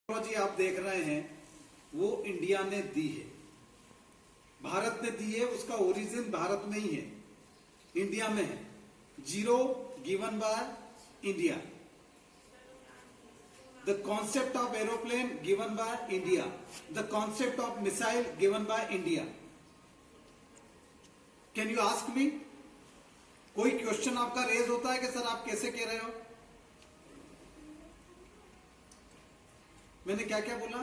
Technology आप देख रहे हैं वो इंडिया ने दी है, भारत ने दी है। उसका ओरिजिन भारत में ही है, इंडिया में है। Zero given by India, the concept of aeroplane given by India, the concept of missile given by India. Can you ask me? कोई क्वेश्चन आपका रेज होता है कि सर आप कैसे कह रहे हो? मैंने क्या क्या बोला?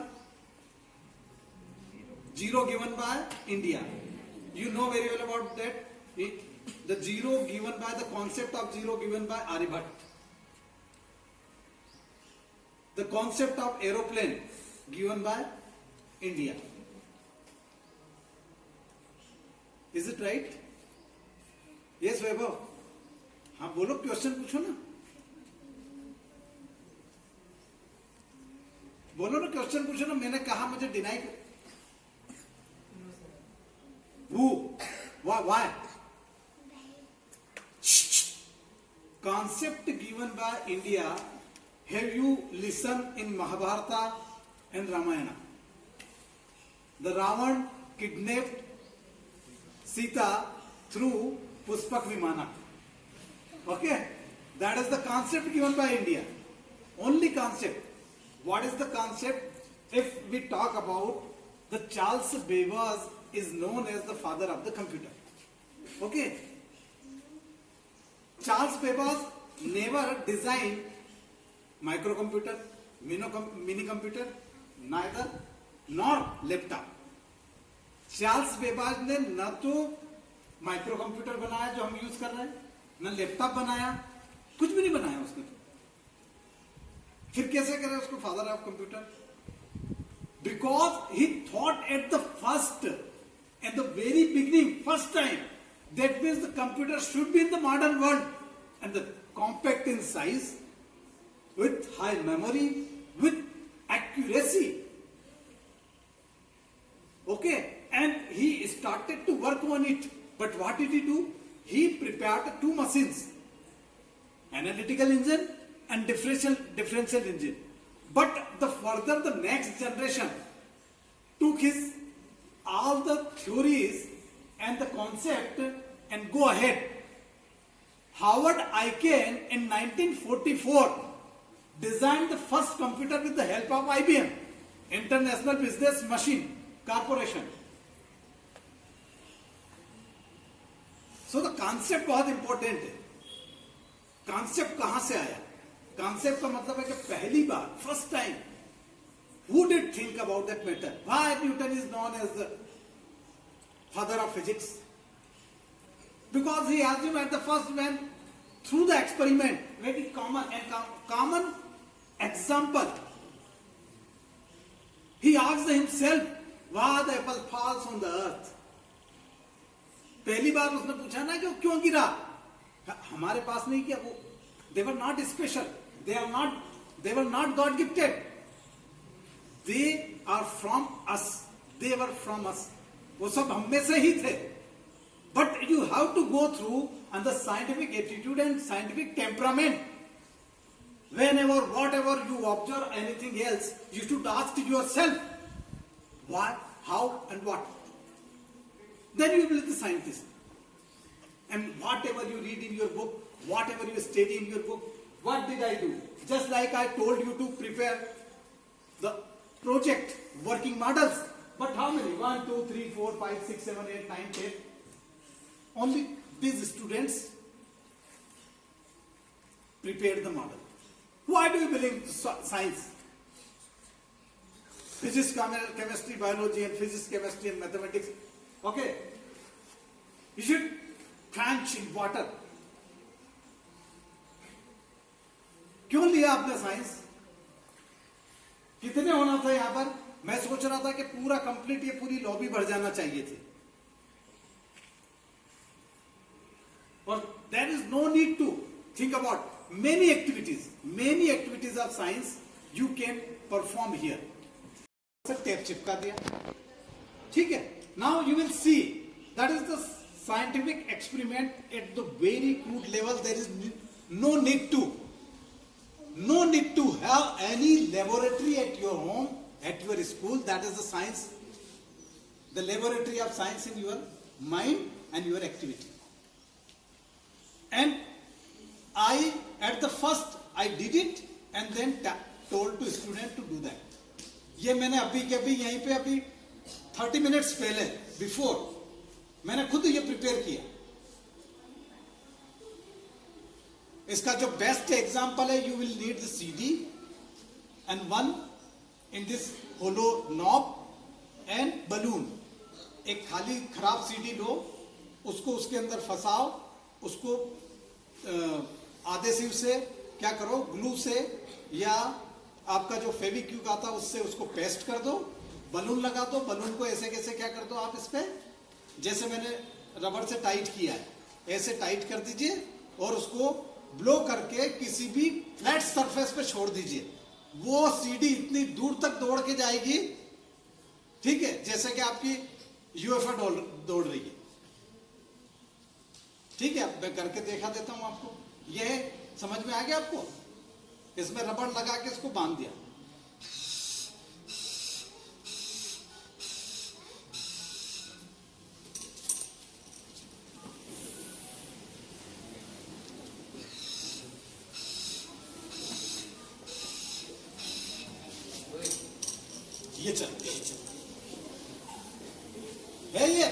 Zero given by India, you know very well about that. The zero given by the concept of zero given by Aryabhatta, the concept of aeroplane given by India. Is it right? Yes, वैभव, हाँ बोलो, question पूछो ना, बोलो ना, question पूछो ना। मैंने कहा मुझे डिनाई कर, who, why? Concept given by India. Have you listened in Mahabharata and Ramayana? The Ravan kidnapped Sita through Pushpak Vimana. Okay, that is the concept given by India. Only concept. What is the concept? If we talk about the Charles Babbage is known as the father of the computer. Okay, Charles Babbage never designed microcomputer, mini computer, neither nor laptop. Charles Babbage ने न तो micro computer बनाया जो हम use कर रहे हैं, न लैपटॉप बनाया, कुछ भी नहीं बनाया उसने। फिर कैसे करे उसको father of computer? Because he thought at the first and the very beginning, first time, that means the computer should be in the modern world and the compact in size, with high memory, with accuracy. Okay, and he started to work on it. But what did he do? He prepared two machines, analytical engine and differential engine. But the further the next generation took his all the theories and the concept and go ahead. Howard Aiken in 1944 designed the first computer with the help of IBM, International Business Machine Corporation. So the concept बहुत important है। concept कहां से आया? concept का मतलब है कि पहली बार, first time, who did think about that matter? Why Newton is known as the father of physics? Because he assumed at the first when through the experiment, very common example, he asked himself why the apple falls on the earth. पहली बार उसने पूछा ना कि क्यों गिरा, हमारे पास नहीं किया वो, they were not special, they were not God gifted, they are from us, they were from us, वो सब हम में से ही थे। But you have to go through and the scientific attitude and scientific temperament. Whenever, whatever you observe anything else, you should ask yourself why, how and what. Then you will be the scientist. And whatever you read in your book, whatever you study in your book, what did I do? Just like I told you to prepare the project working models. But how many? 1, 2, 3, 4, 5, 6, 7, 8, 9, 10. Only these students prepared the model. Why do you believe science? Physics, chemistry, biology, and physics, chemistry, and mathematics. Okay. You should quench in water. क्यों लिया आपने science? कितने होना था यहां पर? मैं सोच रहा था कि पूरा कंप्लीट ये पूरी लॉबी भर जाना चाहिए थी। और there is no need to think about many activities of science you can perform here. Tape चिपका दिया, ठीक है। Now you will see that is the scientific experiment at the very crude level. There is no need to No need to have any laboratory at your home, at your school. That is the science, the laboratory of science in your mind and your activity. And at the first, I did it and then told to student to do that. ये मैंने अभी के अभी यहीं पे अभी 30 minutes पहले, before, मैंने खुद ये प्रिपेयर किया. इसका जो बेस्ट एग्जांपल है, you will need the CD and one in this hollow knob and balloon. एक खाली खराब सीडी लो, उसको उसके अंदर फंसाओ, उसको आधे से क्या करो, ग्लू से या आपका जो फेविक्विक आता है उससे उसको पेस्ट कर दो, बलून लगा दो. बलून को ऐसे कैसे क्या कर दो आप इस पे, जैसे मैंने रबड़ से टाइट किया है ऐसे टाइट कर दीजिए और उसको ब्लो करके किसी भी फ्लैट सरफेस पे छोड़ दीजिए. वो सीडी इतनी दूर तक दौड़ के जाएगी, ठीक है, जैसे कि आपकी यूएफओ दौड़ रही है. ठीक है, मैं करके देखा देता हूं आपको. ये समझ में आ गया आपको? इसमें रबड़ लगा के इसको बांध दिया. ये चल है ये